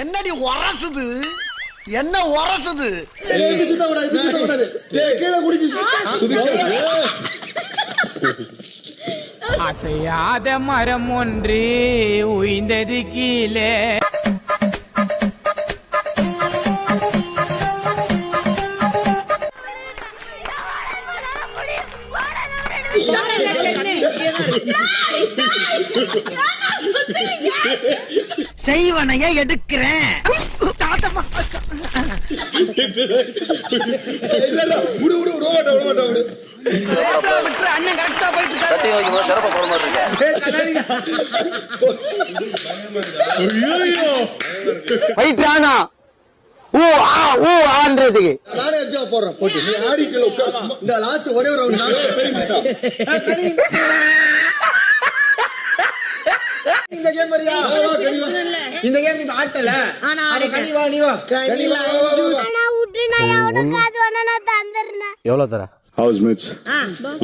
என்னடி உரசுது? என்ன உரசுது? அசையாத மரம் ஒன்று உய்ந்தது கீழே. செய்வனைய எடுக்கிறேன். ஒரே ஒரு இந்த கேம் வரியா? இந்த கேம் நீ ஆட்டல. ஆனா கனி வா நீ வா. கனில ஜூஸ். நான் உட்றே நான் எவ்வளவு காது வேணா நான் தந்தறேன். எவ்வளவு தர? Housemates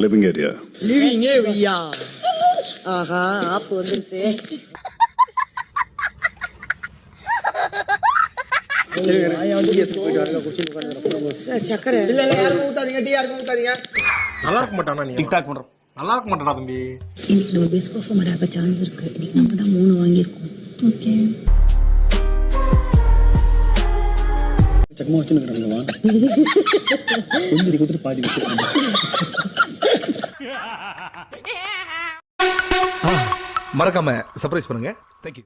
living area. Living area. ஆஹா ஆப் வந்துருச்சு. சக்கரை இல்ல இல்ல யாரும் ஊத்தாதீங்க. டீ யாரும் ஊத்தாதீங்க. நல்லா இருக்க மாட்டானா நீ? டிக்டாக் பண்ற. நல்லா இருக்க மாட்டானா தம்பி? இன்னைக்கு நம்ம பெஸ்ட் பெர்ஃபார்மர் ஆக சான்ஸ் இருக்கு. இன்னைக்கு நம்ம தான் 3 வாங்கியிருக்கோம். ஓகே சக்கமா வச்சுக்கிறேன். வா கொஞ்சம் குதிரை பாதி வச்சுக்கிறேன். மறக்காம சர்ப்ரைஸ் பண்ணுங்க. தேங்க்யூ.